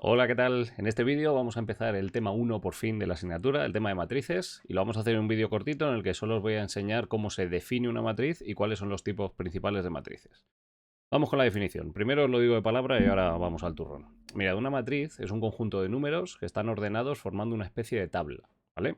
Hola, ¿qué tal? En este vídeo vamos a empezar el tema 1 por fin de la asignatura, el tema de matrices, y lo vamos a hacer en un vídeo cortito en el que solo os voy a enseñar cómo se define una matriz y cuáles son los tipos principales de matrices. Vamos con la definición. Primero os lo digo de palabra y ahora vamos al turrón. Mirad, una matriz es un conjunto de números que están ordenados formando una especie de tabla, ¿vale?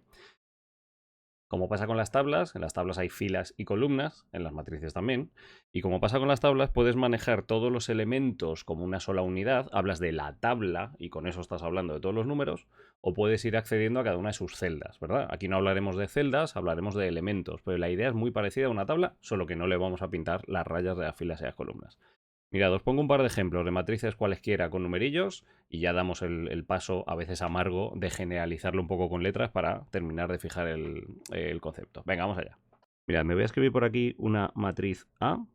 Como pasa con las tablas, en las tablas hay filas y columnas, en las matrices también, y como pasa con las tablas, puedes manejar todos los elementos como una sola unidad, hablas de la tabla y con eso estás hablando de todos los números, o puedes ir accediendo a cada una de sus celdas, ¿verdad? Aquí no hablaremos de celdas, hablaremos de elementos, pero la idea es muy parecida a una tabla, solo que no le vamos a pintar las rayas de las filas y las columnas. Mirad, os pongo un par de ejemplos de matrices cualesquiera con numerillos y ya damos el paso, a veces amargo, de generalizarlo un poco con letras para terminar de fijar el concepto. Venga, vamos allá. Mirad, me voy a escribir por aquí una matriz A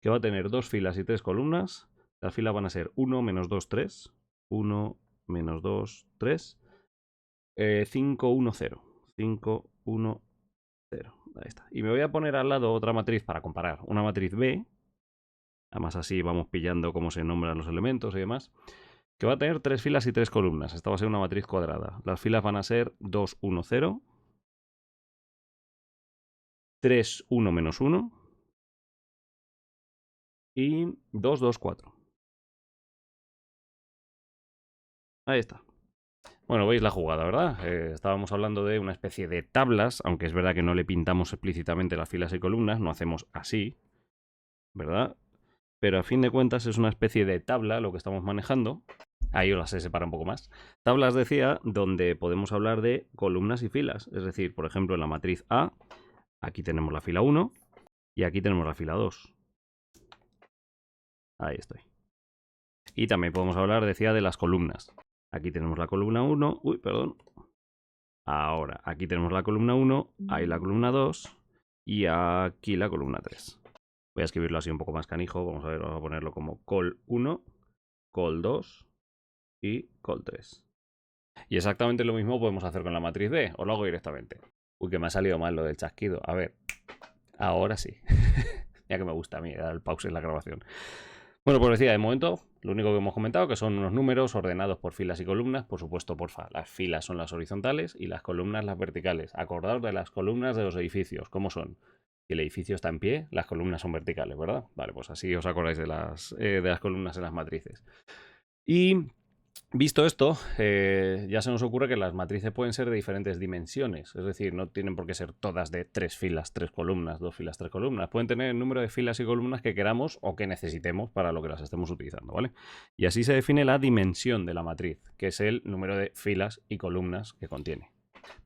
que va a tener dos filas y tres columnas. Las filas van a ser 1, menos 2, 3. 1, menos 2, 3. 5, 1, 0. 5, 1, 0. Ahí está. Y me voy a poner al lado otra matriz para comparar. Una matriz B. Además así vamos pillando cómo se nombran los elementos y demás. Que va a tener tres filas y tres columnas. Esta va a ser una matriz cuadrada. Las filas van a ser 2, 1, 0. 3, 1, menos 1. Y 2, 2, 4. Ahí está. Bueno, veis la jugada, ¿verdad? Estábamos hablando de una especie de tablas, aunque es verdad que no le pintamos explícitamente las filas y columnas, no hacemos así, ¿verdad? Pero a fin de cuentas es una especie de tabla lo que estamos manejando. Ahí os las he separado un poco más. Tablas, decía, donde podemos hablar de columnas y filas. Es decir, por ejemplo, en la matriz A, aquí tenemos la fila 1 y aquí tenemos la fila 2. Ahí estoy. Y también podemos hablar, decía, de las columnas. Aquí tenemos la columna 1. Uy, perdón. Ahora, aquí tenemos la columna 1, ahí la columna 2 y aquí la columna 3. Voy a escribirlo así un poco más canijo. Vamos a ver, vamos a ponerlo como col 1, col 2 y col 3. Y exactamente lo mismo podemos hacer con la matriz B. Os lo hago directamente. Uy, que me ha salido mal lo del chasquido. A ver, ahora sí. Ya que me gusta a mí dar el pause en la grabación. Bueno, pues decía, de momento, lo único que hemos comentado que son unos números ordenados por filas y columnas, por supuesto, porfa. Las filas son las horizontales y las columnas las verticales. Acordaos de las columnas de los edificios, ¿cómo son? Si el edificio está en pie, las columnas son verticales, ¿verdad? Vale, pues así os acordáis de las columnas en las matrices. Y visto esto, ya se nos ocurre que las matrices pueden ser de diferentes dimensiones, es decir, no tienen por qué ser todas de 3 filas, 3 columnas, 2 filas, 3 columnas. Pueden tener el número de filas y columnas que queramos o que necesitemos para lo que las estemos utilizando, ¿vale? Y así se define la dimensión de la matriz, que es el número de filas y columnas que contiene.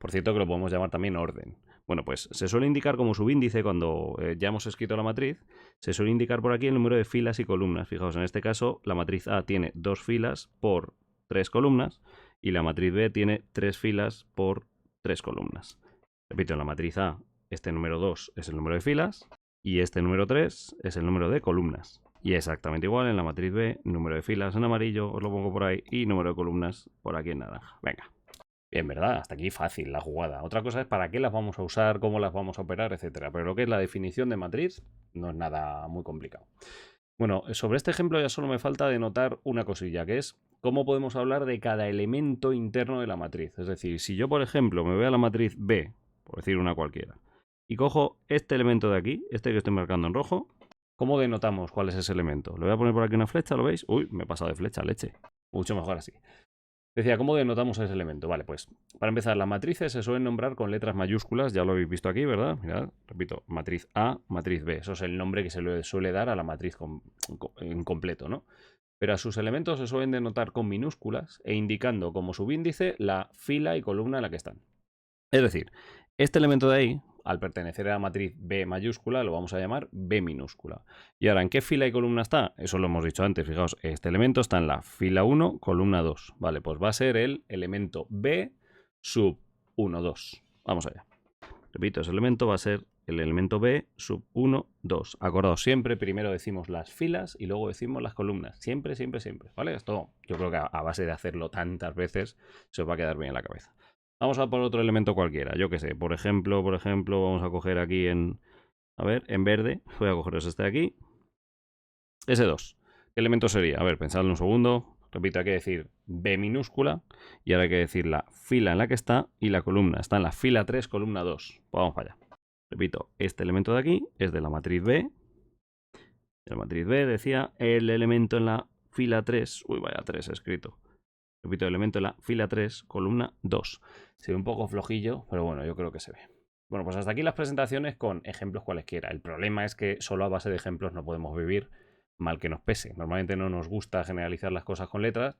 Por cierto, que lo podemos llamar también orden. Bueno, pues se suele indicar como subíndice cuando ya hemos escrito la matriz, se suele indicar por aquí el número de filas y columnas. Fijaos, en este caso la matriz A tiene 2 filas por 3 columnas y la matriz B tiene 3 filas por 3 columnas. Repito, en la matriz A este número 2 es el número de filas y este número 3 es el número de columnas. Y exactamente igual en la matriz B, número de filas en amarillo, os lo pongo por ahí, y número de columnas por aquí en naranja. Venga. Bien, ¿verdad? Hasta aquí fácil la jugada. Otra cosa es para qué las vamos a usar, cómo las vamos a operar, etcétera. Pero lo que es la definición de matriz no es nada muy complicado. Bueno, sobre este ejemplo ya solo me falta denotar una cosilla, que es cómo podemos hablar de cada elemento interno de la matriz. Es decir, si yo, por ejemplo, me voy a la matriz B, por decir una cualquiera, y cojo este elemento de aquí, este que estoy marcando en rojo, ¿cómo denotamos cuál es ese elemento? Le voy a poner por aquí una flecha, ¿lo veis? Uy, me he pasado de flecha, leche. Mucho mejor así. Decía, ¿cómo denotamos ese elemento? Vale, pues para empezar, las matrices se suelen nombrar con letras mayúsculas, ya lo habéis visto aquí, ¿verdad? Mirad, repito, matriz A, matriz B. Eso es el nombre que se le suele dar a la matriz en completo, ¿no? Pero a sus elementos se suelen denotar con minúsculas e indicando como subíndice la fila y columna en la que están. Es decir, este elemento de ahí, al pertenecer a la matriz B mayúscula, lo vamos a llamar B minúscula. Y ahora, ¿en qué fila y columna está? Eso lo hemos dicho antes, fijaos, este elemento está en la fila 1, columna 2. Vale, pues va a ser el elemento B sub 1, 2. Vamos allá. Repito, ese elemento va a ser el elemento B sub 1, 2. Acordaos, siempre primero decimos las filas y luego decimos las columnas. Siempre, siempre, siempre. ¿Vale? Esto yo creo que a base de hacerlo tantas veces se os va a quedar bien en la cabeza. Vamos a por otro elemento cualquiera, yo que sé, por ejemplo, vamos a coger aquí en verde, voy a coger este de aquí, ese 2. ¿Qué elemento sería? A ver, pensadlo un segundo, Repito, hay que decir B minúscula y ahora hay que decir la fila en la que está y la columna. Está en la fila 3, columna 2. Pues vamos para allá. Repito, este elemento de aquí es de la matriz B. De la matriz B decía el elemento en la fila 3. Uy, vaya 3 escrito. Repito, el elemento en la fila 3, columna 2. Se ve un poco flojillo, pero bueno, yo creo que se ve. Bueno, pues hasta aquí las presentaciones con ejemplos cualesquiera. El problema es que solo a base de ejemplos no podemos vivir, mal que nos pese. Normalmente no nos gusta generalizar las cosas con letras,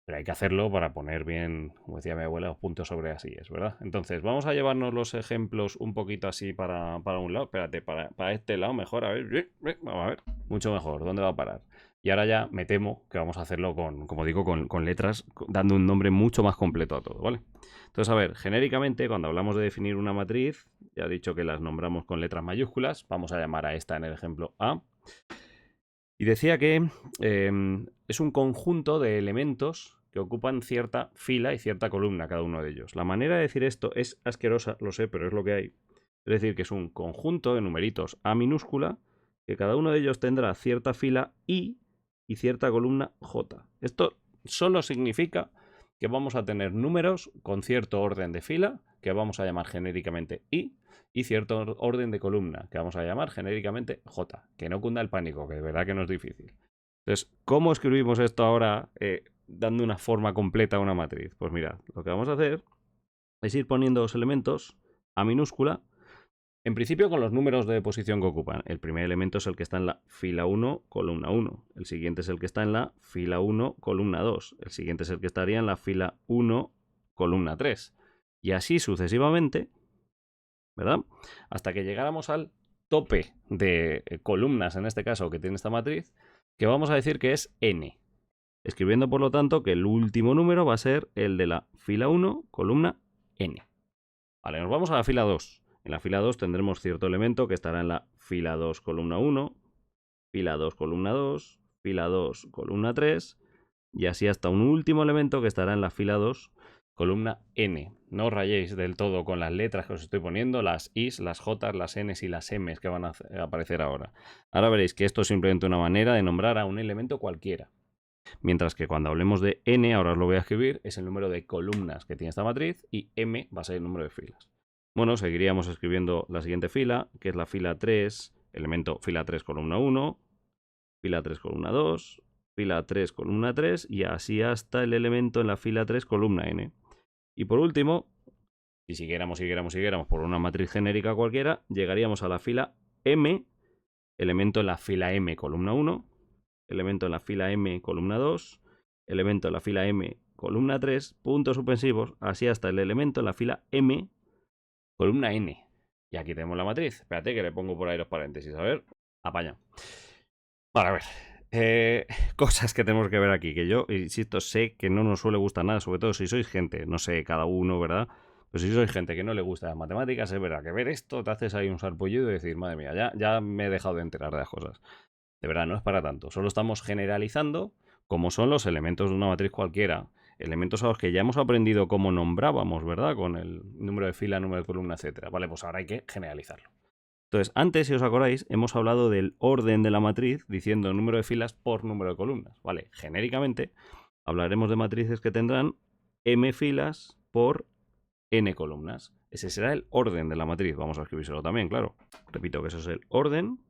pero hay que hacerlo para poner bien, como decía mi abuela, los puntos sobre las sillas, ¿verdad? Entonces, vamos a llevarnos los ejemplos un poquito así para un lado. Espérate, para este lado mejor, a ver. Vamos a ver. Mucho mejor. ¿Dónde va a parar? Y ahora ya me temo que vamos a hacerlo con, como digo, con letras, dando un nombre mucho más completo a todo, ¿vale? Entonces, a ver, genéricamente, cuando hablamos de definir una matriz, ya he dicho que las nombramos con letras mayúsculas. Vamos a llamar a esta en el ejemplo A. Y decía que es un conjunto de elementos que ocupan cierta fila y cierta columna cada uno de ellos. La manera de decir esto es asquerosa, lo sé, pero es lo que hay. Es decir, que es un conjunto de numeritos A minúscula, que cada uno de ellos tendrá cierta fila I y cierta columna J. Esto solo significa que vamos a tener números con cierto orden de fila, que vamos a llamar genéricamente I, y cierto orden de columna, que vamos a llamar genéricamente J. Que no cunda el pánico, que de verdad que no es difícil. Entonces, ¿cómo escribimos esto ahora dando una forma completa a una matriz? Pues mirad, lo que vamos a hacer es ir poniendo los elementos A minúscula, en principio con los números de posición que ocupan. El primer elemento es el que está en la fila 1, columna 1. El siguiente es el que está en la fila 1, columna 2. El siguiente es el que estaría en la fila 1, columna 3. Y así sucesivamente, ¿verdad? Hasta que llegáramos al tope de columnas, en este caso, que tiene esta matriz, que vamos a decir que es n. Escribiendo, por lo tanto, que el último número va a ser el de la fila 1, columna n. Vale, nos vamos a la fila 2. En la fila 2 tendremos cierto elemento que estará en la fila 2, columna 1, fila 2, columna 2, fila 2, columna 3, y así hasta un último elemento que estará en la fila 2, columna n. No os rayéis del todo con las letras que os estoy poniendo, las i's, las j's, las n's y las m's que van a aparecer ahora. Ahora veréis que esto es simplemente una manera de nombrar a un elemento cualquiera. Mientras que cuando hablemos de n, ahora os lo voy a escribir, es el número de columnas que tiene esta matriz y m va a ser el número de filas. Bueno, seguiríamos escribiendo la siguiente fila, que es la fila 3, elemento fila 3, columna 1, fila 3, columna 2, fila 3, columna 3 y así hasta el elemento en la fila 3, columna n. Y por último, si siguiéramos por una matriz genérica cualquiera, llegaríamos a la fila m, elemento en la fila m, columna 1, elemento en la fila m, columna 2, elemento en la fila m, columna 3, puntos suspensivos, así hasta el elemento en la fila m, columna n. Y aquí tenemos la matriz. Espérate que le pongo por ahí los paréntesis. A ver, apaña. Vale, a ver. Cosas que tenemos que ver aquí. Que yo, insisto, sé que no nos suele gustar nada. Sobre todo si sois gente, no sé, cada uno, ¿verdad? Pero si sois gente que no le gusta las matemáticas, es verdad que ver esto te haces ahí un sarpullido y decir, madre mía, ya me he dejado de enterar de las cosas. De verdad, no es para tanto. Solo estamos generalizando cómo son los elementos de una matriz cualquiera. Elementos a los que ya hemos aprendido cómo nombrábamos, ¿verdad? Con el número de fila, número de columna, etc. Vale, pues ahora hay que generalizarlo. Entonces, antes, si os acordáis, hemos hablado del orden de la matriz diciendo número de filas por número de columnas. Vale, genéricamente hablaremos de matrices que tendrán m filas por n columnas. Ese será el orden de la matriz. Vamos a escribírselo también, claro. Repito que eso es el orden.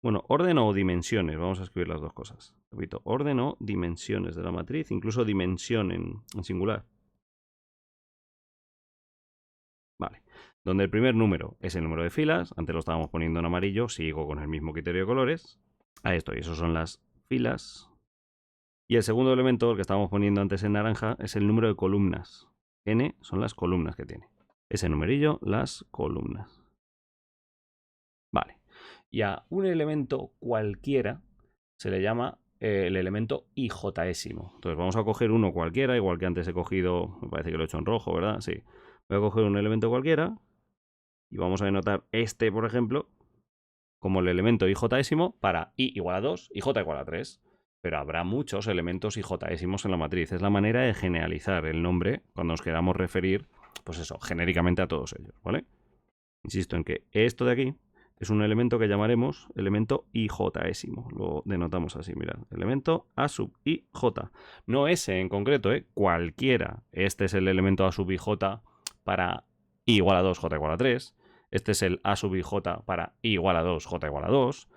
Bueno, orden o dimensiones, vamos a escribir las dos cosas. Repito, orden o dimensiones de la matriz, incluso dimensión en singular. Vale, donde el primer número es el número de filas, antes lo estábamos poniendo en amarillo, sigo con el mismo criterio de colores. Ahí estoy, esos son las filas. Y el segundo elemento, el que estábamos poniendo antes en naranja, es el número de columnas. N son las columnas que tiene. Ese numerillo, las columnas. Vale. Y a un elemento cualquiera se le llama el elemento ijésimo. Entonces vamos a coger uno cualquiera, igual que antes he cogido, me parece que lo he hecho en rojo, ¿verdad? Sí. Voy a coger un elemento cualquiera y vamos a denotar este, por ejemplo, como el elemento ijésimo para i igual a 2 y j igual a 3. Pero habrá muchos elementos ijésimos en la matriz. Es la manera de generalizar el nombre cuando nos queramos referir, pues eso, genéricamente a todos ellos, ¿vale? Insisto en que esto de aquí es un elemento que llamaremos elemento IJésimo. Lo denotamos así, mirad. Elemento A sub IJ. No ese en concreto, cualquiera. Este es el elemento A sub IJ para I igual a 2, J igual a 3. Este es el A sub IJ para I igual a 2, J igual a 2.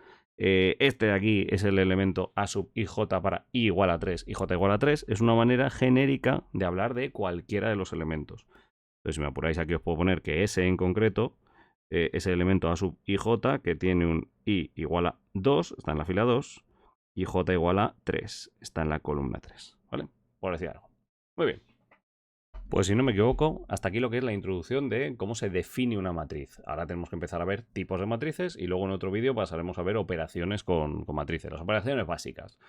Este de aquí es el elemento A sub IJ para I igual a 3 y J igual a 3. Es una manera genérica de hablar de cualquiera de los elementos. Entonces, si me apuráis aquí os puedo poner que ese en concreto es el elemento A sub IJ que tiene un I igual a 2, está en la fila 2, y J igual a 3, está en la columna 3. ¿Vale? Por decir algo. Muy bien. Pues si no me equivoco, hasta aquí lo que es la introducción de cómo se define una matriz. Ahora tenemos que empezar a ver tipos de matrices y luego en otro vídeo pasaremos a ver operaciones con matrices, las operaciones básicas.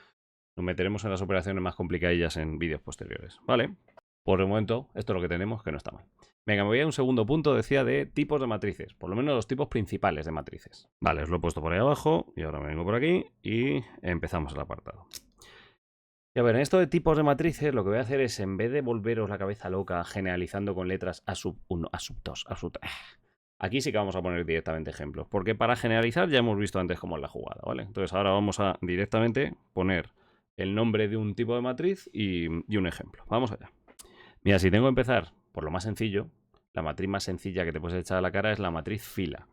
Nos meteremos en las operaciones más complicadillas en vídeos posteriores. ¿Vale? Por el momento, esto es lo que tenemos, que no está mal. Venga, me voy a un segundo punto, decía, de tipos de matrices. Por lo menos los tipos principales de matrices. Vale, os lo he puesto por ahí abajo y ahora me vengo por aquí y empezamos el apartado. Y a ver, en esto de tipos de matrices lo que voy a hacer es, en vez de volveros la cabeza loca generalizando con letras A sub 1, A sub 2, A sub 3, aquí sí que vamos a poner directamente ejemplos. Porque para generalizar ya hemos visto antes cómo es la jugada, ¿vale? Entonces ahora vamos a directamente poner el nombre de un tipo de matriz y un ejemplo. Vamos allá. Mira, si tengo que empezar por lo más sencillo, la matriz más sencilla que te puedes echar a la cara es la matriz fila.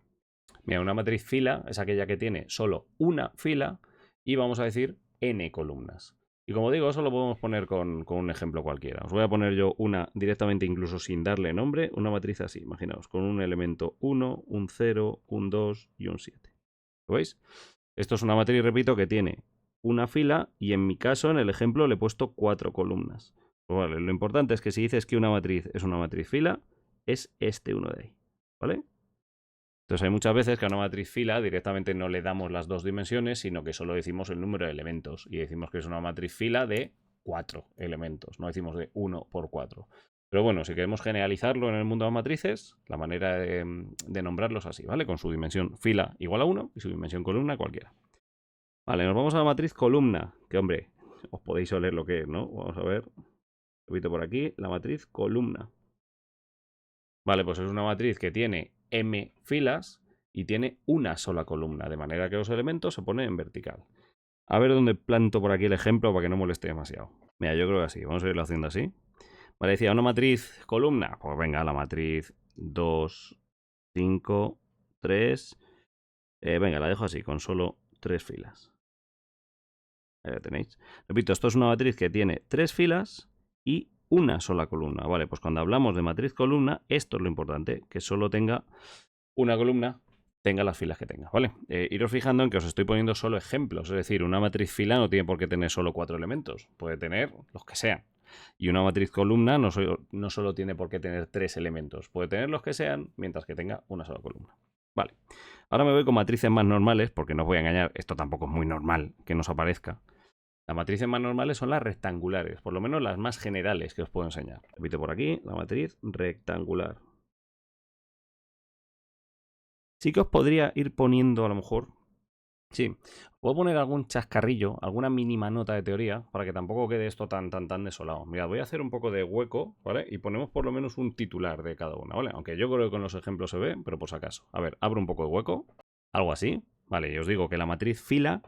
Mira, una matriz fila es aquella que tiene solo una fila y vamos a decir n columnas. Y como digo, eso lo podemos poner con un ejemplo cualquiera. Os voy a poner yo una directamente, incluso sin darle nombre, una matriz así, imaginaos, con un elemento 1, un 0, un 2 y un 7. ¿Lo veis? Esto es una matriz, repito, que tiene una fila y en mi caso, en el ejemplo, le he puesto 4 columnas. Pues vale, lo importante es que si dices que una matriz es una matriz fila, es este uno de ahí, ¿vale? Entonces hay muchas veces que a una matriz fila directamente no le damos las dos dimensiones, sino que solo decimos el número de elementos. Y decimos que es una matriz fila de 4 elementos, no decimos de 1 por 4. Pero bueno, si queremos generalizarlo en el mundo de las matrices, la manera de nombrarlos así, ¿vale? Con su dimensión fila igual a 1 y su dimensión columna cualquiera. Vale, nos vamos a la matriz columna, que hombre, os podéis oler lo que es, ¿no? Vamos a ver. Repito por aquí, la matriz columna. Vale, pues es una matriz que tiene m filas y tiene una sola columna, de manera que los elementos se ponen en vertical. A ver dónde planto por aquí el ejemplo para que no moleste demasiado. Mira, yo creo que así, vamos a irlo haciendo así. Vale, decía, una matriz columna, pues venga, la matriz 2, 5, 3. Venga, la dejo así, con solo 3 filas. Ahí la tenéis. Repito, esto es una matriz que tiene 3 filas y una sola columna. Vale, pues cuando hablamos de matriz columna, esto es lo importante, que solo tenga una columna, tenga las filas que tenga, ¿vale? Iros fijando en que os estoy poniendo solo ejemplos, es decir, una matriz fila no tiene por qué tener solo 4 elementos, puede tener los que sean. Y una matriz columna no solo tiene por qué tener 3 elementos, puede tener los que sean, mientras que tenga una sola columna. Vale, ahora me voy con matrices más normales, porque no os voy a engañar, esto tampoco es muy normal que nos aparezca. Las matrices más normales son las rectangulares, por lo menos las más generales que os puedo enseñar. Repito por aquí, la matriz rectangular. Sí que os podría ir poniendo a lo mejor... Sí, puedo poner algún chascarrillo, alguna mínima nota de teoría, para que tampoco quede esto tan desolado. Mirad, voy a hacer un poco de hueco, ¿vale? Y ponemos por lo menos un titular de cada una, ¿vale? Aunque yo creo que con los ejemplos se ve, pero por si acaso. A ver, abro un poco de hueco, algo así, ¿vale? Y os digo que la matriz fila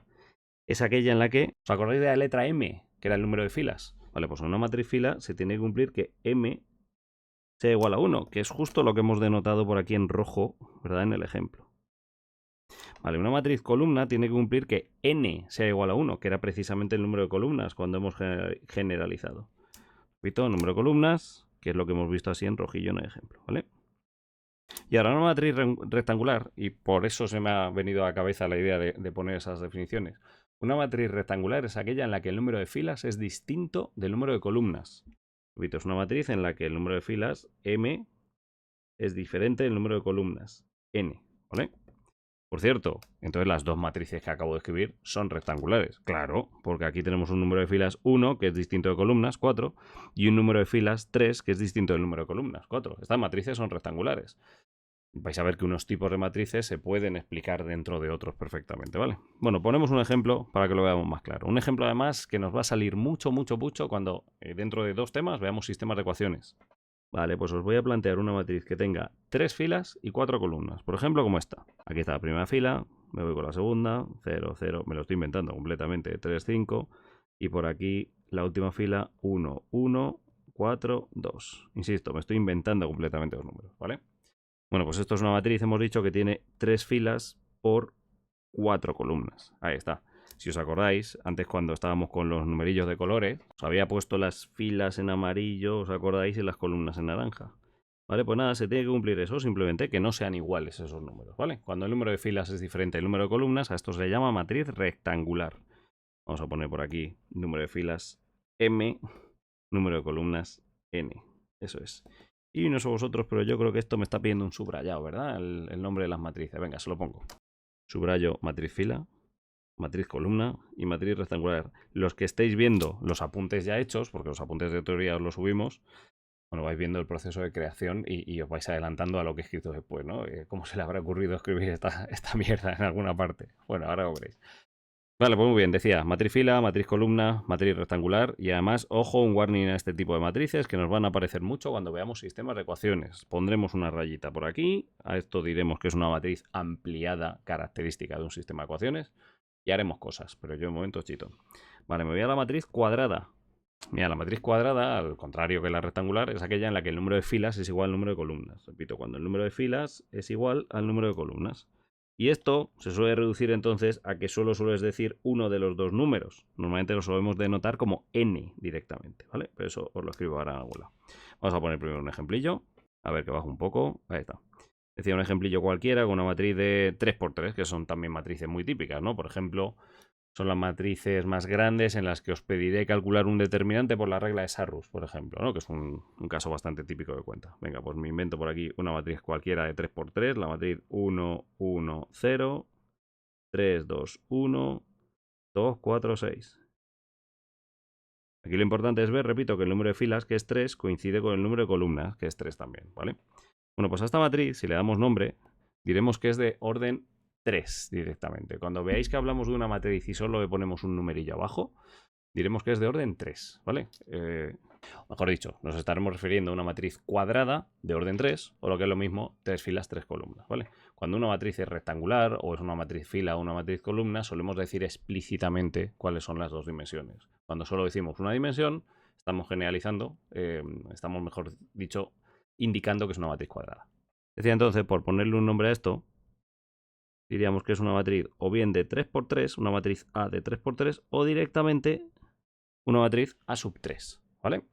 es aquella en la que, ¿os acordáis de la letra M, que era el número de filas? Vale, pues en una matriz fila se tiene que cumplir que M sea igual a 1, que es justo lo que hemos denotado por aquí en rojo, ¿verdad? En el ejemplo. Vale, una matriz columna tiene que cumplir que N sea igual a 1, que era precisamente el número de columnas cuando hemos generalizado. Repito, número de columnas, que es lo que hemos visto así en rojillo en el ejemplo, ¿vale? Y ahora una matriz rectangular, y por eso se me ha venido a la cabeza la idea de poner esas definiciones. Una matriz rectangular es aquella en la que el número de filas es distinto del número de columnas. Repito, es una matriz en la que el número de filas, M, es diferente del número de columnas, N, ¿vale? Por cierto, entonces las dos matrices que acabo de escribir son rectangulares. Claro, porque aquí tenemos un número de filas 1, que es distinto de columnas, 4, y un número de filas 3, que es distinto del número de columnas, 4. Estas matrices son rectangulares. Vais a ver que unos tipos de matrices se pueden explicar dentro de otros perfectamente, ¿vale? Bueno, ponemos un ejemplo para que lo veamos más claro. Un ejemplo además que nos va a salir mucho cuando dentro de 2 temas veamos sistemas de ecuaciones. Vale, pues os voy a plantear una matriz que tenga 3 filas y 4 columnas. Por ejemplo, como esta. Aquí está la primera fila, me voy con la segunda, 0, 0, me lo estoy inventando completamente, 3, 5. Y por aquí la última fila, 1, 1, 4, 2. Insisto, me estoy inventando completamente los números, ¿vale? Bueno, pues esto es una matriz, hemos dicho que tiene 3 filas por 4 columnas. Ahí está. Si os acordáis, antes cuando estábamos con los numerillos de colores, os había puesto las filas en amarillo, ¿os acordáis? Y las columnas en naranja. ¿Vale? Pues nada, se tiene que cumplir eso, simplemente que no sean iguales esos números, ¿vale? Cuando el número de filas es diferente del número de columnas, a esto se le llama matriz rectangular. Vamos a poner por aquí número de filas M, número de columnas N. Eso es. Y no sé vosotros, pero yo creo que esto me está pidiendo un subrayado, ¿verdad? El nombre de las matrices. Venga, se lo pongo. Subrayo matriz fila, matriz columna y matriz rectangular. Los que estéis viendo los apuntes ya hechos, porque los apuntes de teoría os los subimos, bueno, vais viendo el proceso de creación y os vais adelantando a lo que he escrito después, ¿no? ¿Cómo se le habrá ocurrido escribir esta mierda en alguna parte? Bueno, ahora lo veréis. Vale, pues muy bien, decía, matriz fila, matriz columna, matriz rectangular y además, ojo, un warning a este tipo de matrices que nos van a aparecer mucho cuando veamos sistemas de ecuaciones. Pondremos una rayita por aquí, a esto diremos que es una matriz ampliada característica de un sistema de ecuaciones y haremos cosas, pero yo de momento chito. Vale, me voy a la matriz cuadrada. Mira, la matriz cuadrada, al contrario que la rectangular, es aquella en la que el número de filas es igual al número de columnas. Repito, cuando el número de filas es igual al número de columnas. Y esto se suele reducir entonces a que solo sueles decir uno de los dos números. Normalmente lo solemos denotar como n directamente, ¿vale? Pero eso os lo escribo ahora en algún lado. Vamos a poner primero un ejemplillo. A ver que bajo un poco. Ahí está. Decía un ejemplillo cualquiera con una matriz de 3×3, que son también matrices muy típicas, ¿no? Por ejemplo, son las matrices más grandes en las que os pediré calcular un determinante por la regla de Sarrus, por ejemplo, ¿no? Que es un caso bastante típico de cuenta. Venga, pues me invento por aquí una matriz cualquiera de 3×3, la matriz 1, 1, 0, 3, 2, 1, 2, 4, 6. Aquí lo importante es ver, repito, que el número de filas, que es 3, coincide con el número de columnas, que es 3 también, ¿vale? Bueno, pues a esta matriz, si le damos nombre, diremos que es de orden 3 directamente. Cuando veáis que hablamos de una matriz y solo le ponemos un numerillo abajo, diremos que es de orden 3, ¿vale? Mejor dicho, nos estaremos refiriendo a una matriz cuadrada de orden 3, o lo que es lo mismo, 3 filas, 3 columnas, ¿vale? Cuando una matriz es rectangular, o es una matriz fila o una matriz columna, solemos decir explícitamente cuáles son las dos dimensiones. Cuando solo decimos una dimensión, estamos generalizando, estamos, mejor dicho, indicando que es una matriz cuadrada. Decía entonces, por ponerle un nombre a esto, diríamos que es una matriz o bien de 3×3, una matriz A de 3×3, o directamente una matriz A sub 3, ¿vale?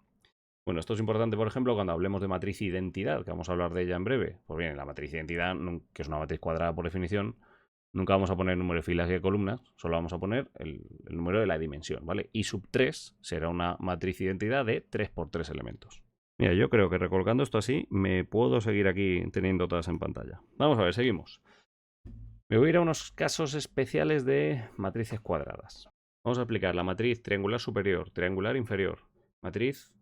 Bueno, esto es importante, por ejemplo, cuando hablemos de matriz identidad, que vamos a hablar de ella en breve. Pues bien, la matriz identidad, que es una matriz cuadrada por definición, nunca vamos a poner número de filas y de columnas, solo vamos a poner el número de la dimensión, ¿vale? Y sub 3 será una matriz identidad de 3×3 elementos. Mira, yo creo que recolocando esto así, me puedo seguir aquí teniendo todas en pantalla. Vamos a ver, seguimos. Me voy a ir a unos casos especiales de matrices cuadradas. Vamos a aplicar la matriz triangular superior, triangular inferior, matriz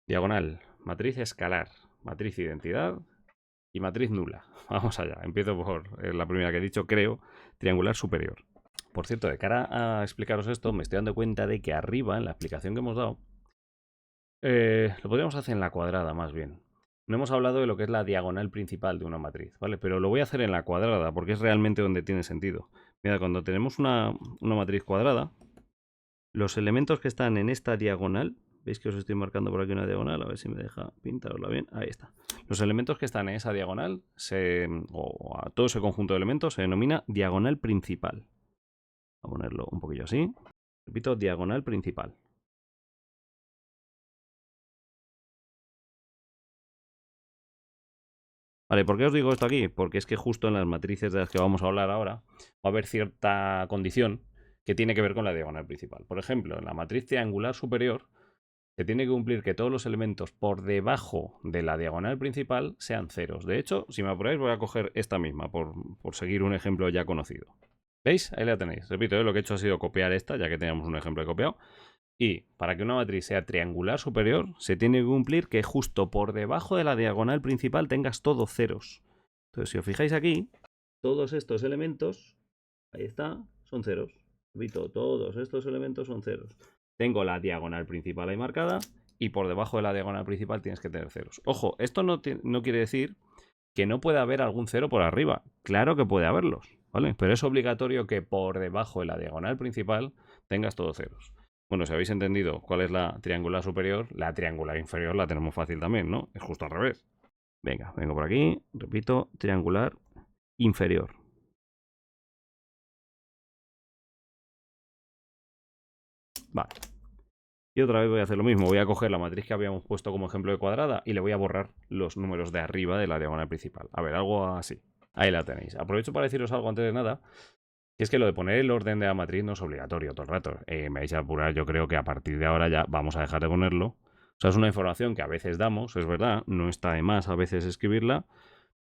diagonal, matriz escalar, matriz identidad y matriz nula. Vamos allá, empiezo por la primera que he dicho, creo, triangular superior. Por cierto, de cara a explicaros esto, me estoy dando cuenta de que arriba, en la explicación que hemos dado, lo podríamos hacer en la cuadrada más bien. No hemos hablado de lo que es la diagonal principal de una matriz, ¿vale? Pero lo voy a hacer en la cuadrada porque es realmente donde tiene sentido. Mira, cuando tenemos una matriz cuadrada, los elementos que están en esta diagonal, veis que os estoy marcando por aquí una diagonal, a ver si me deja pintarosla bien, ahí está. Los elementos que están en esa diagonal, o a todo ese conjunto de elementos, se denomina diagonal principal. Voy a ponerlo un poquillo así. Repito, diagonal principal. Vale, ¿por qué os digo esto aquí? Porque es que justo en las matrices de las que vamos a hablar ahora va a haber cierta condición que tiene que ver con la diagonal principal. Por ejemplo, en la matriz triangular superior se tiene que cumplir que todos los elementos por debajo de la diagonal principal sean ceros. De hecho, si me apuráis voy a coger esta misma por seguir un ejemplo ya conocido. ¿Veis? Ahí la tenéis. Repito, lo que he hecho ha sido copiar esta, ya que teníamos un ejemplo de copiado. Y para que una matriz sea triangular superior, se tiene que cumplir que justo por debajo de la diagonal principal tengas todos ceros. Entonces, si os fijáis aquí, todos estos elementos, ahí está, son ceros. Repito, todos estos elementos son ceros. Tengo la diagonal principal ahí marcada y por debajo de la diagonal principal tienes que tener ceros. Ojo, esto no quiere decir que no pueda haber algún cero por arriba. Claro que puede haberlos, ¿vale? Pero es obligatorio que por debajo de la diagonal principal tengas todos ceros. Bueno, si habéis entendido cuál es la triangular superior, la triangular inferior la tenemos fácil también, ¿no? Es justo al revés. Venga, vengo por aquí, repito, triangular inferior. Vale. Y otra vez voy a hacer lo mismo, voy a coger la matriz que habíamos puesto como ejemplo de cuadrada y le voy a borrar los números de arriba de la diagonal principal. A ver, algo así. Ahí la tenéis. Aprovecho para deciros algo antes de nada, que es que lo de poner el orden de la matriz no es obligatorio todo el rato. Me vais a apurar, yo creo que a partir de ahora ya vamos a dejar de ponerlo. O sea, es una información que a veces damos, es verdad, no está de más a veces escribirla.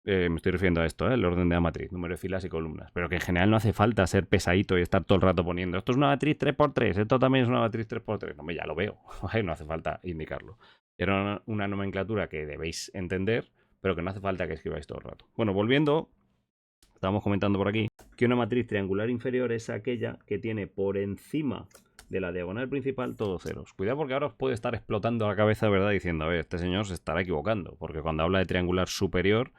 Me estoy refiriendo a esto, el orden de la matriz, número de filas y columnas. Pero que en general no hace falta ser pesadito y estar todo el rato poniendo esto es una matriz 3×3, esto también es una matriz 3×3. No, ya lo veo, no hace falta indicarlo. Era una nomenclatura que debéis entender, pero que no hace falta que escribáis todo el rato. Bueno, volviendo, estábamos comentando por aquí que una matriz triangular inferior es aquella que tiene por encima de la diagonal principal todos ceros. Cuidado porque ahora os puede estar explotando la cabeza, ¿verdad? Diciendo, a ver, este señor se estará equivocando, porque cuando habla de triangular superior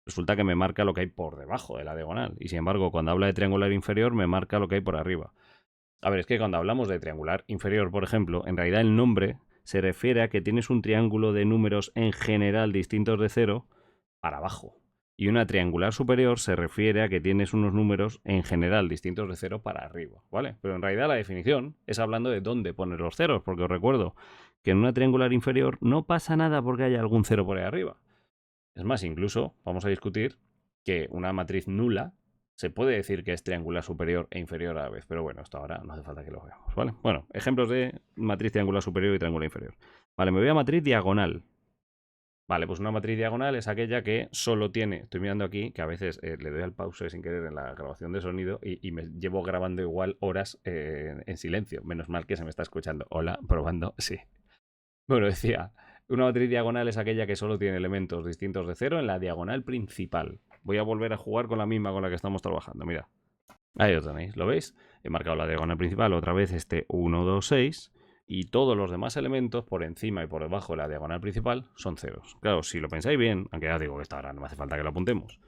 resulta que me marca lo que hay por debajo de la diagonal. Y sin embargo, cuando habla de triangular inferior, me marca lo que hay por arriba. A ver, es que cuando hablamos de triangular inferior, por ejemplo, en realidad el nombre se refiere a que tienes un triángulo de números en general distintos de 0 para abajo. Y una triangular superior se refiere a que tienes unos números en general distintos de 0 para arriba, ¿vale? Pero en realidad la definición es hablando de dónde poner los ceros, porque os recuerdo que en una triangular inferior no pasa nada porque haya algún cero por ahí arriba. Es más, incluso vamos a discutir que una matriz nula se puede decir que es triangular superior e inferior a la vez. Pero bueno, esto ahora no hace falta que lo veamos, ¿vale? Bueno, ejemplos de matriz triangular superior y triangular inferior. Vale, me voy a matriz diagonal. Vale, pues una matriz diagonal es aquella que solo tiene, estoy mirando aquí, que a veces le doy al pause sin querer en la grabación de sonido y me llevo grabando igual horas en silencio. Menos mal que se me está escuchando. Hola, probando, sí. Bueno, decía, una matriz diagonal es aquella que solo tiene elementos distintos de 0 en la diagonal principal. Voy a volver a jugar con la misma con la que estamos trabajando, mira. Ahí lo tenéis, ¿lo veis? He marcado la diagonal principal, otra vez este 1, 2, 6, y todos los demás elementos por encima y por debajo de la diagonal principal son ceros. Claro, si lo pensáis bien, aunque ya digo que esta ahora no me hace falta que lo apuntemos,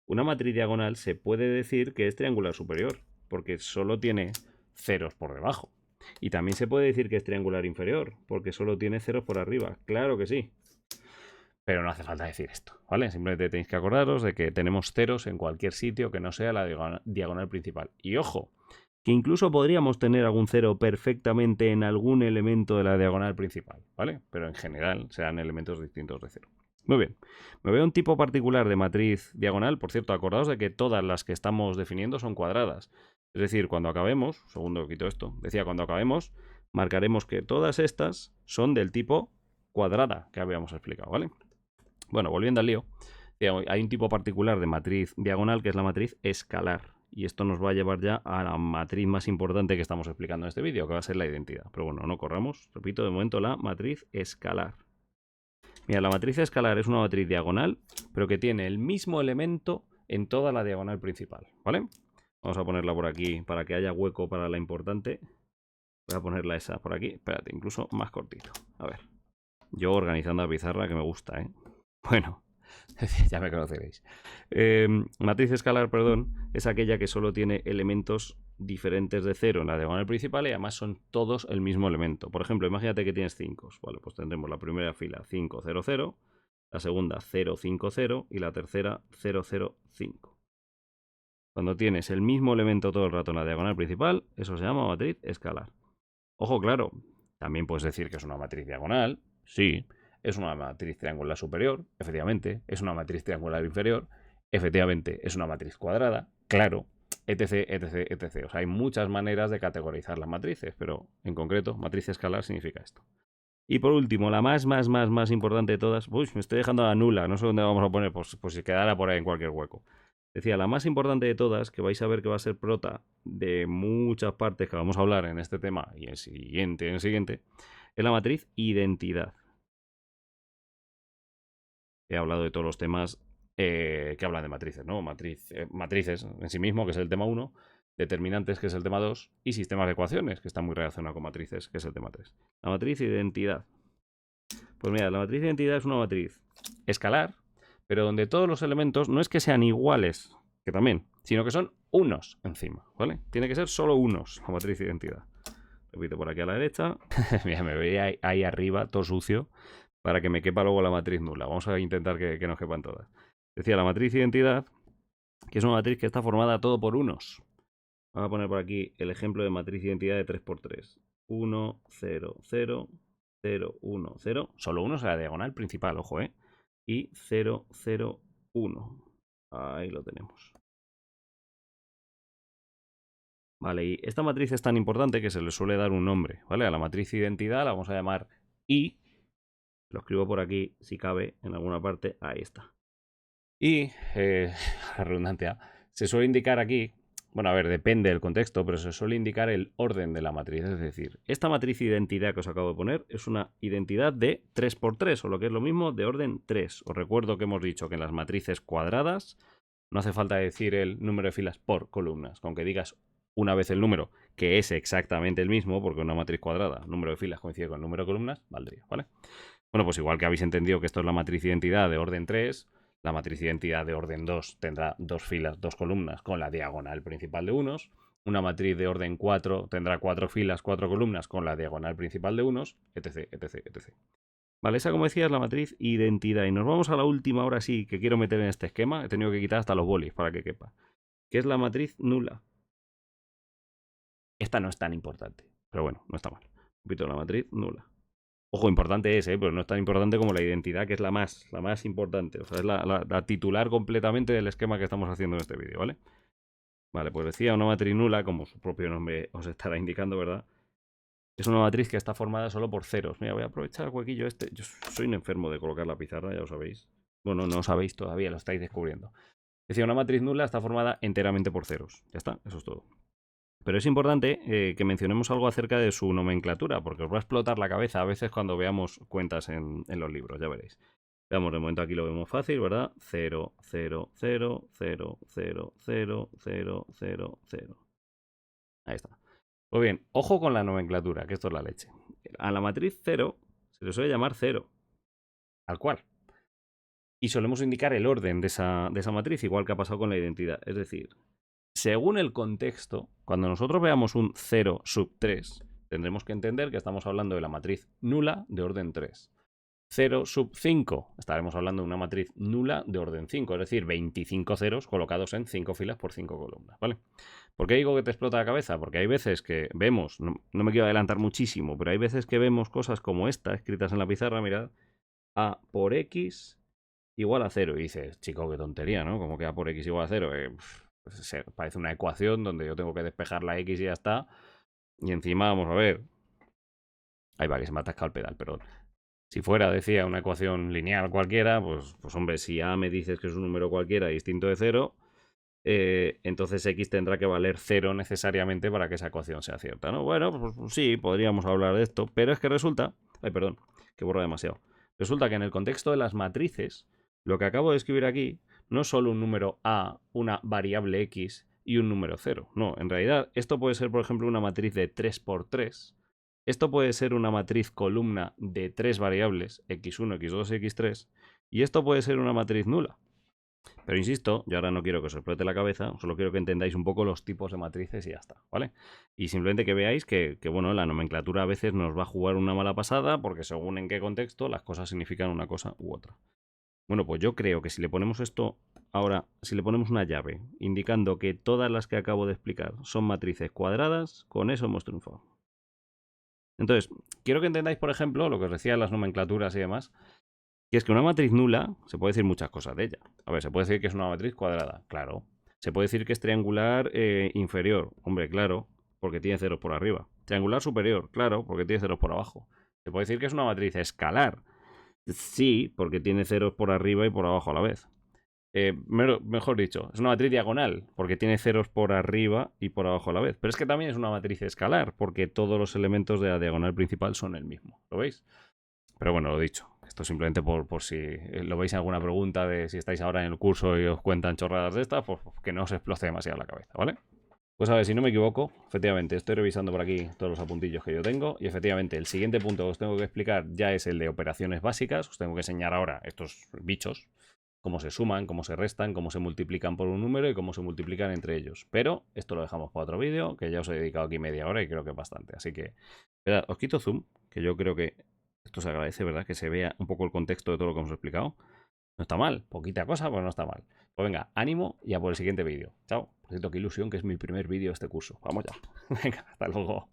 una matriz diagonal se puede decir que es triangular superior, porque solo tiene ceros por debajo. Y también se puede decir que es triangular inferior, porque solo tiene ceros por arriba. Claro que sí. Pero no hace falta decir esto, ¿vale? Simplemente tenéis que acordaros de que tenemos ceros en cualquier sitio que no sea la diagonal principal. Y ojo, que incluso podríamos tener algún cero perfectamente en algún elemento de la diagonal principal, ¿vale? Pero en general serán elementos distintos de cero. Muy bien, me veo un tipo particular de matriz diagonal. Por cierto, acordaos de que todas las que estamos definiendo son cuadradas. Es decir, cuando acabemos, un segundo quito esto, decía cuando acabemos, marcaremos que todas estas son del tipo cuadrada que habíamos explicado, ¿vale? Bueno, volviendo al lío, hay un tipo particular de matriz diagonal que es la matriz escalar. Y esto nos va a llevar ya a la matriz más importante que estamos explicando en este vídeo, que va a ser la identidad. Pero bueno, no corramos. Repito, de momento la matriz escalar. Mira, la matriz escalar es una matriz diagonal, pero que tiene el mismo elemento en toda la diagonal principal, ¿vale? Vamos a ponerla por aquí para que haya hueco para la importante. Voy a ponerla esa por aquí. Espérate, incluso más cortito. A ver. Yo organizando la pizarra que me gusta, ¿eh? Bueno, ya me conoceréis. Matriz escalar, perdón, es aquella que solo tiene elementos diferentes de 0 en la diagonal principal y además son todos el mismo elemento. Por ejemplo, imagínate que tienes 5. Vale, pues tendremos la primera fila 5, 0, 0, la segunda 0, 5, 0 y la tercera 0, 0, 5. Cuando tienes el mismo elemento todo el rato en la diagonal principal, eso se llama matriz escalar. Ojo, claro, también puedes decir que es una matriz diagonal, sí. Es una matriz triangular superior, efectivamente. Es una matriz triangular inferior, efectivamente. Es una matriz cuadrada, claro, etc, etc, etc. O sea, hay muchas maneras de categorizar las matrices, pero en concreto, matriz escalar significa esto. Y por último, la más importante de todas. Uy, me estoy dejando la nula, no sé dónde vamos a poner, pues si quedara por ahí en cualquier hueco. Decía, la más importante de todas, que vais a ver que va a ser prota de muchas partes que vamos a hablar en este tema y en el siguiente, es la matriz identidad. He hablado de todos los temas que hablan de matrices, ¿no? Matrices en sí mismo, que es el tema 1, determinantes, que es el tema 2, y sistemas de ecuaciones, que está muy relacionado con matrices, que es el tema 3. La matriz identidad. Pues mira, la matriz de identidad es una matriz escalar, pero donde todos los elementos no es que sean iguales, que también, sino que son unos encima, ¿vale? Tiene que ser solo unos la matriz de identidad. Repito por aquí a la derecha. Mira, me veía ahí arriba, todo sucio, para que me quepa luego la matriz nula. Vamos a intentar que nos quepan todas. Decía la matriz de identidad, que es una matriz que está formada todo por unos. Vamos a poner por aquí el ejemplo de matriz de identidad de 3×3. 1, 0, 0, 0, 1, 0. Solo uno es la diagonal principal, ojo, ¿eh? Y 0, 0, 1. Ahí lo tenemos. Vale, y esta matriz es tan importante que se le suele dar un nombre, ¿vale? A la matriz de identidad la vamos a llamar I. Lo escribo por aquí, si cabe, en alguna parte. Ahí está. Y, la redundancia, se suele indicar aquí, bueno, a ver, depende del contexto, pero se suele indicar el orden de la matriz. Es decir, esta matriz de identidad que os acabo de poner es una identidad de 3×3, o lo que es lo mismo, de orden 3. Os recuerdo que hemos dicho que en las matrices cuadradas no hace falta decir el número de filas por columnas. Con que digas una vez el número, que es exactamente el mismo, porque una matriz cuadrada, número de filas coincide con el número de columnas, valdría, ¿vale? Bueno, pues igual que habéis entendido que esto es la matriz de identidad de orden 3, la matriz de identidad de orden 2 tendrá 2 filas, 2 columnas con la diagonal principal de unos. Una matriz de orden 4 tendrá 4 filas, 4 columnas con la diagonal principal de unos, etc, etc, etc. Vale, esa, como decía, es la matriz identidad. Y nos vamos a la última, ahora sí, que quiero meter en este esquema. He tenido que quitar hasta los bolis para que quepa. Que es la matriz nula. Esta no es tan importante, pero bueno, no está mal. Repito, la matriz nula. Ojo, importante es, pero no es tan importante como la identidad, que es la más importante. O sea, es la titular completamente del esquema que estamos haciendo en este vídeo, ¿vale? Vale, pues decía una matriz nula, como su propio nombre os estará indicando, ¿verdad? Es una matriz que está formada solo por ceros. Mira, voy a aprovechar el huequillo este. Yo soy un enfermo de colocar la pizarra, ya lo sabéis. Bueno, no lo sabéis todavía, lo estáis descubriendo. Decía, una matriz nula está formada enteramente por ceros. Ya está, eso es todo. Pero es importante que mencionemos algo acerca de su nomenclatura, porque os va a explotar la cabeza a veces cuando veamos cuentas en los libros, ya veréis. Veamos, de momento aquí lo vemos fácil, ¿verdad? 0, 0, 0, 0, 0, 0, 0, 0, 0. Ahí está. Pues bien, ojo con la nomenclatura, que esto es la leche. A la matriz 0 se le suele llamar 0, al cual. Y solemos indicar el orden de esa matriz, igual que ha pasado con la identidad. Es decir, según el contexto, cuando nosotros veamos un 0 sub 3, tendremos que entender que estamos hablando de la matriz nula de orden 3. 0 sub 5, estaremos hablando de una matriz nula de orden 5, es decir, 25 ceros colocados en 5 filas por 5 columnas, ¿vale? ¿Por qué digo que te explota la cabeza? Porque hay veces que vemos, no me quiero adelantar muchísimo, pero hay veces que vemos cosas como esta, escritas en la pizarra, mirad, A por X igual a 0. Y dices, chico, qué tontería, ¿no? Como que A por X igual a 0. Pues parece una ecuación donde yo tengo que despejar la X y ya está. Y encima, vamos a ver. Ahí va, que se me ha atascado el pedal, perdón. Si fuera, decía, una ecuación lineal cualquiera, pues hombre, si A me dices que es un número cualquiera distinto de 0, entonces X tendrá que valer 0 necesariamente para que esa ecuación sea cierta, ¿no? Bueno, pues sí, podríamos hablar de esto, pero es que resulta... Ay, perdón, que borro demasiado. Resulta que en el contexto de las matrices, lo que acabo de escribir aquí no es solo un número A, una variable X y un número 0. No, en realidad esto puede ser, por ejemplo, una matriz de 3×3. Esto puede ser una matriz columna de 3 variables, x1, x2, x3. Y esto puede ser una matriz nula. Pero insisto, yo ahora no quiero que os explote la cabeza, solo quiero que entendáis un poco los tipos de matrices y ya está, ¿vale? Y simplemente que veáis que bueno, la nomenclatura a veces nos va a jugar una mala pasada porque según en qué contexto las cosas significan una cosa u otra. Bueno, pues yo creo que si le ponemos esto ahora, si le ponemos una llave indicando que todas las que acabo de explicar son matrices cuadradas, con eso hemos triunfado. Entonces, quiero que entendáis, por ejemplo, lo que os decía, las nomenclaturas y demás, que es que una matriz nula, se puede decir muchas cosas de ella. A ver, se puede decir que es una matriz cuadrada, claro. Se puede decir que es triangular inferior, hombre, claro, porque tiene ceros por arriba. Triangular superior, claro, porque tiene ceros por abajo. Se puede decir que es una matriz escalar, sí, porque tiene ceros por arriba y por abajo a la vez. Mejor dicho, es una matriz diagonal, porque tiene ceros por arriba y por abajo a la vez. Pero es que también es una matriz escalar, porque todos los elementos de la diagonal principal son el mismo. ¿Lo veis? Pero bueno, lo dicho. Esto simplemente por si lo veis en alguna pregunta de si estáis ahora en el curso y os cuentan chorradas de estas, pues que no os explote demasiado la cabeza, ¿vale? Pues a ver, si no me equivoco, efectivamente, estoy revisando por aquí todos los apuntillos que yo tengo y efectivamente el siguiente punto que os tengo que explicar ya es el de operaciones básicas. Os tengo que enseñar ahora estos bichos, cómo se suman, cómo se restan, cómo se multiplican por un número y cómo se multiplican entre ellos. Pero esto lo dejamos para otro vídeo, que ya os he dedicado aquí media hora y creo que es bastante. Así que, esperad, os quito zoom, que yo creo que esto se agradece, ¿verdad? Que se vea un poco el contexto de todo lo que hemos explicado. No está mal, poquita cosa, pero no está mal. Pues venga, ánimo y a por el siguiente vídeo. Chao. Por cierto, qué ilusión que es mi primer vídeo de este curso. Vamos ya. Venga, hasta luego.